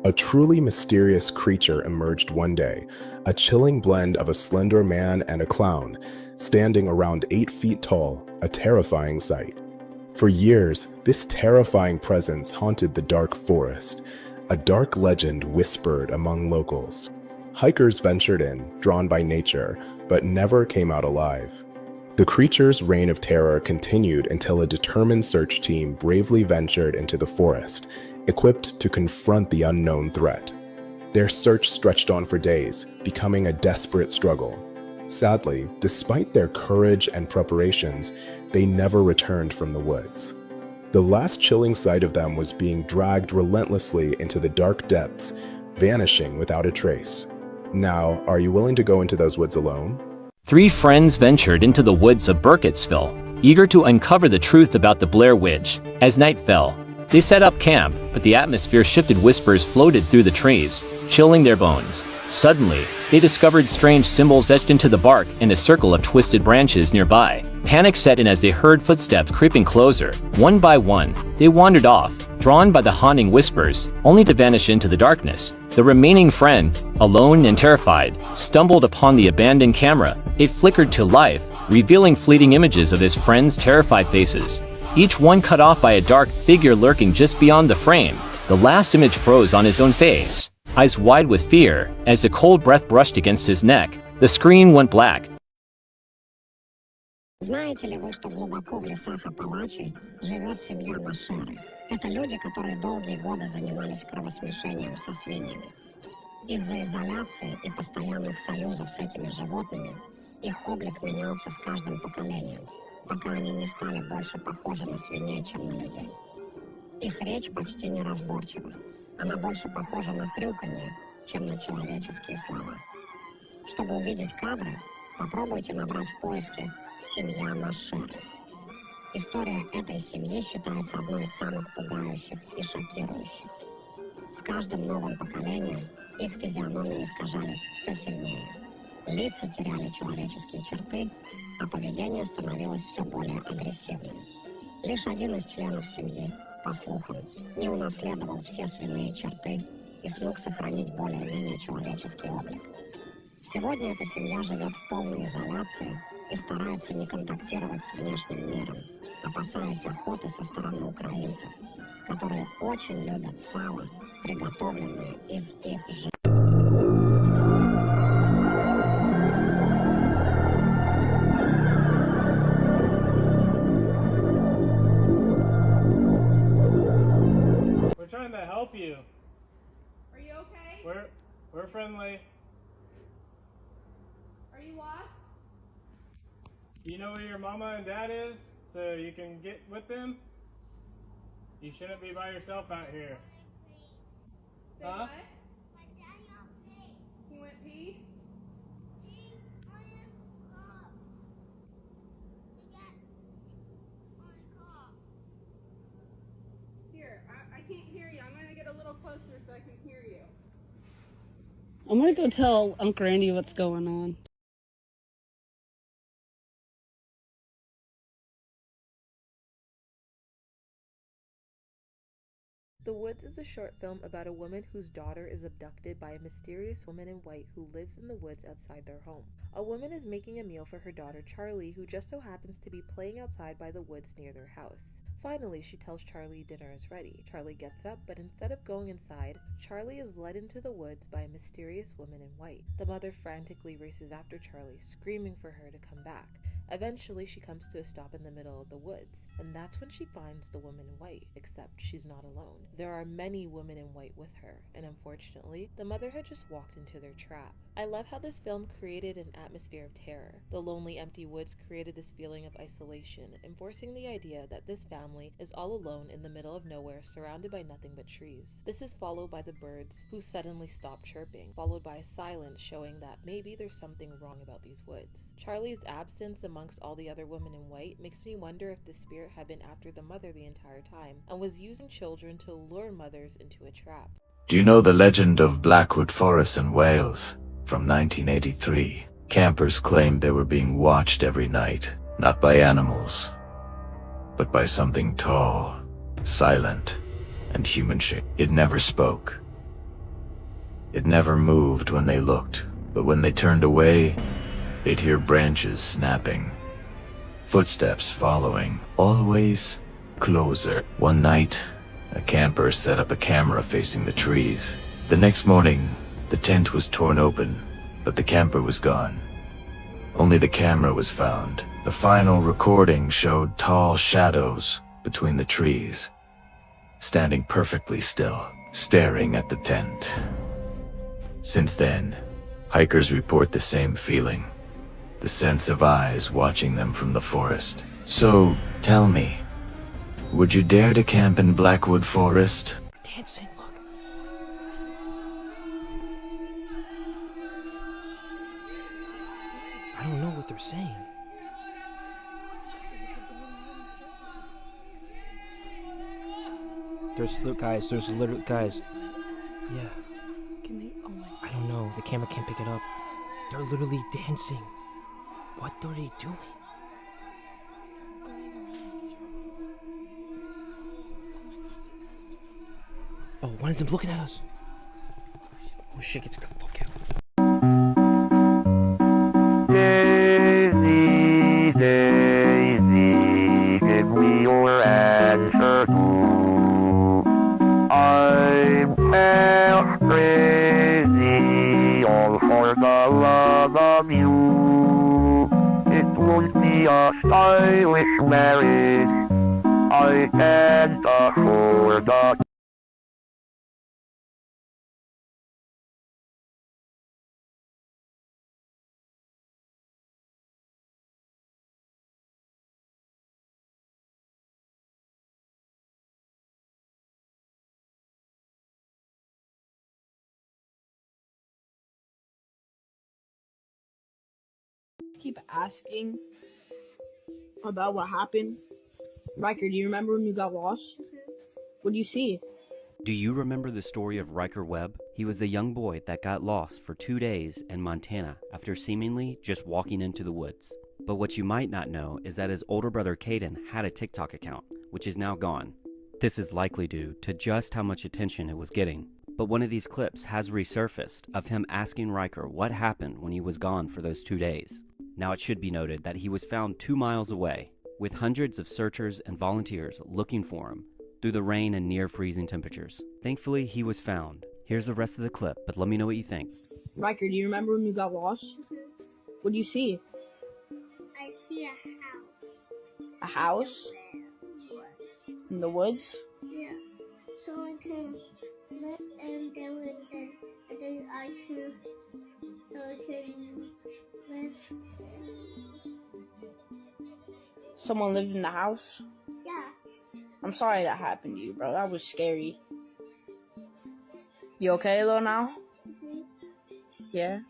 A truly mysterious creature emerged one day, a chilling blend of a slender man and a clown, standing around 8 feet tall, a terrifying sight. For years, this terrifying presence haunted the dark forest, a dark legend whispered among locals. Hikers ventured in, drawn by nature, but never came out alive. The creature's reign of terror continued until a determined search team bravely ventured into the forest, equipped to confront the unknown threat. Their search stretched on for days, becoming a desperate struggle. Sadly, despite their courage and preparations, they never returned from the woods. The last chilling sight of them was being dragged relentlessly into the dark depths, vanishing without a trace. Now, are you willing to go into those woods alone? 3 friends ventured into the woods of Burkittsville, eager to uncover the truth about the Blair Witch. As night fell, they set up camp, but the atmosphere shifted. Whispers floated through the trees, chilling their bones. Suddenly, they discovered strange symbols etched into the bark and a circle of twisted branches nearby. Panic set in as they heard footsteps creeping closer. One by one, they wandered off, drawn by the haunting whispers, only to vanish into the darkness. The remaining friend, alone and terrified, stumbled upon the abandoned camera. It flickered to life, revealing fleeting images of his friends' terrified faces, each one cut off by a dark figure lurking just beyond the frame. The last image froze on his own face, eyes wide with fear, as a cold breath brushed against his neck. The screen went black. Знаете ли вы, что глубоко в лесах Апалачей живет семья Машеры? Это люди, которые долгие годы занимались кровосмешением со свиньями. Из-за изоляции и постоянных союзов с этими животными их облик менялся с каждым поколением, пока они не стали больше похожи на свиней, чем на людей. Их речь почти неразборчива. Она больше похожа на хрюканье, чем на человеческие слова. Чтобы увидеть кадры, попробуйте набрать в поиске «Семья Машеры». История этой семьи считается одной из самых пугающих и шокирующих. С каждым новым поколением их физиономии искажались все сильнее. Лица теряли человеческие черты, а поведение становилось все более агрессивным. Лишь один из членов семьи, по слухам, не унаследовал все свиные черты и смог сохранить более-менее человеческий облик. Сегодня эта семья живет в полной изоляции и старается не контактировать с внешним миром, опасаясь охоты со стороны украинцев, которые очень любят сало, приготовленное из их жира. We're trying to help you. Are you okay? We're friendly. Are you lost? You know where your mama and dad is, so you can get with them? You shouldn't be by yourself out here. Say Huh? what? He went pee? Here, I can't hear you. I'm gonna get a little closer so I can hear you. I'm gonna go tell Uncle Randy what's going on. The Woods is a short film about a woman whose daughter is abducted by a mysterious woman in white who lives in the woods outside their home. A woman is making a meal for her daughter Charlie, who just so happens to be playing outside by the woods near their house. Finally, she tells Charlie dinner is ready. Charlie gets up, but instead of going inside, Charlie is led into the woods by a mysterious woman in white. The mother frantically races after Charlie, screaming for her to come back. Eventually, she comes to a stop in the middle of the woods, and that's when she finds the woman in white, except she's not alone. There are many women in white with her, and unfortunately, the mother had just walked into their trap. I love how this film created an atmosphere of terror. The lonely, empty woods created this feeling of isolation, enforcing the idea that this family is all alone in the middle of nowhere, surrounded by nothing but trees. This is followed by the birds, who suddenly stop chirping, followed by a silence showing that maybe there's something wrong about these woods. Charlie's absence amongst all the other women in white makes me wonder if the spirit had been after the mother the entire time, and was using children to lure mothers into a trap. Do you know the legend of Blackwood Forest in Wales? From 1983, campers claimed they were being watched every night, not by animals, but by something tall, silent, and human-shaped. It never spoke, It never moved when they looked, but when they turned away, they'd hear branches snapping. Footsteps following, always closer. One night, a camper set up a camera facing the trees. The next morning, the tent was torn open, but the camper was gone. Only the camera was found. The final recording showed tall shadows between the trees, standing perfectly still, staring at the tent. Since then, hikers report the same feeling, the sense of eyes watching them from the forest. So, tell me, would you dare to camp in Blackwood Forest? Dancing, look. I don't know what they're saying. There's literally guys. Yeah. Can they? Oh my. I don't know. The camera can't pick it up. They're literally dancing. What are they doing? Oh, one of them looking at us. Oh shit, it's gonna fuck out. Daisy, Daisy, give me your answer too. I'm half crazy, all for the love of you. It won't be a stylish marriage, I can't afford a keep asking about what happened. Riker, do you remember when you got lost? What do you see? Do you remember the story of Riker Webb? He was the young boy that got lost for 2 days in Montana after seemingly just walking into the woods. But what you might not know is that his older brother Caden had a TikTok account, which is now gone. This is likely due to just how much attention it was getting. But one of these clips has resurfaced of him asking Riker what happened when he was gone for those 2 days. Now it should be noted that he was found 2 miles away, with hundreds of searchers and volunteers looking for him through the rain and near freezing temperatures. Thankfully, he was found. Here's the rest of the clip, but let me know what you think. Riker, do you remember when you got lost? What do you see? I see a house. A house? In the woods? Yeah. So I can live and go in there, and then I can live. Someone lived in the house? Yeah. I'm sorry that happened to you, bro. That was scary. You okay, though, now? Mm-hmm. Yeah?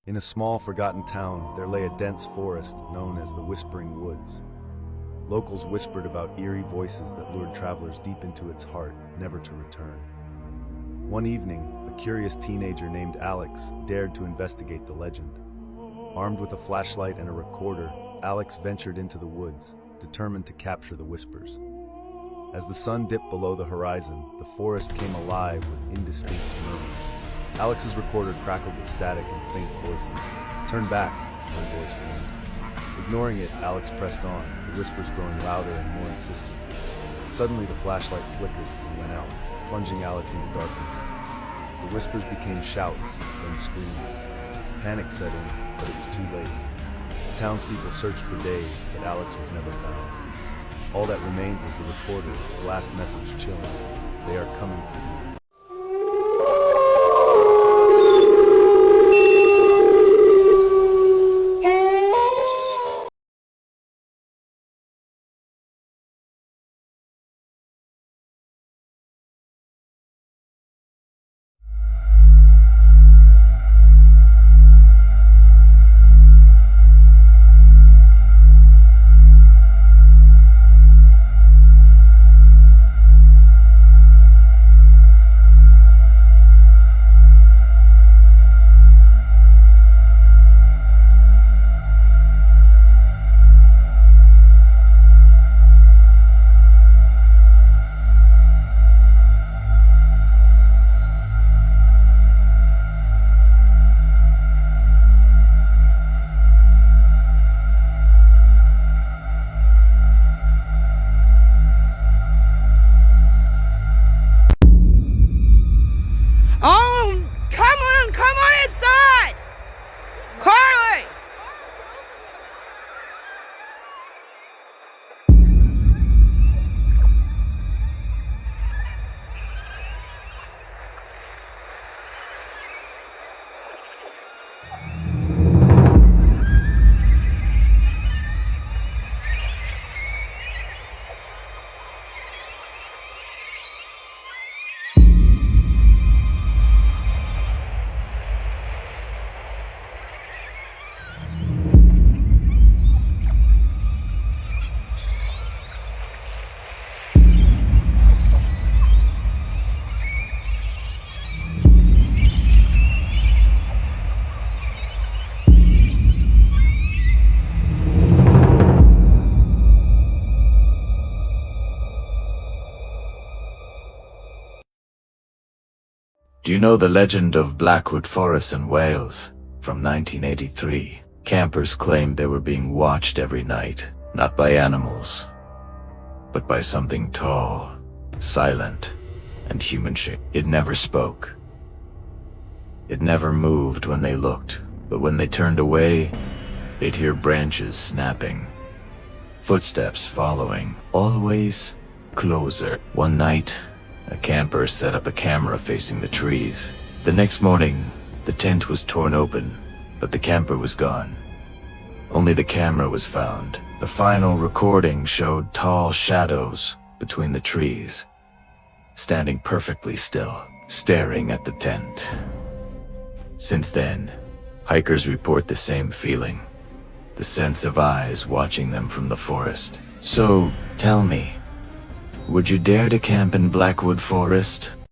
In a small, forgotten town, there lay a dense forest known as the Whispering Woods. Locals whispered about eerie voices that lured travelers deep into its heart, never to return. One evening, a curious teenager named Alex dared to investigate the legend. Armed with a flashlight and a recorder, Alex ventured into the woods, determined to capture the whispers. As the sun dipped below the horizon, the forest came alive with indistinct murmurs. Alex's recorder crackled with static and faint voices. "Turn back," one voice warned. Ignoring it, Alex pressed on, the whispers growing louder and more insistent. Suddenly the flashlight flickered and went out, plunging Alex into darkness. The whispers became shouts, then screams. Panic set in, but it was too late. townspeople searched for days, but Alex was never found. All that remained was the recorder, his last message chilling. They are coming for you. Come on inside! Carly! Do you know the legend of Blackwood Forest in Wales from 1983? Campers claimed they were being watched every night, not by animals, but by something tall, silent, and human-shaped. It never spoke. It never moved when they looked, but when they turned away, they'd hear branches snapping, footsteps following, always closer. One night, a camper set up a camera facing the trees. The next morning, the tent was torn open, but the camper was gone. Only the camera was found. The final recording showed tall shadows between the trees, standing perfectly still, staring at the tent. Since then, hikers report the same feeling, the sense of eyes watching them from the forest. So, tell me, would you dare to camp in Blackwood Forest?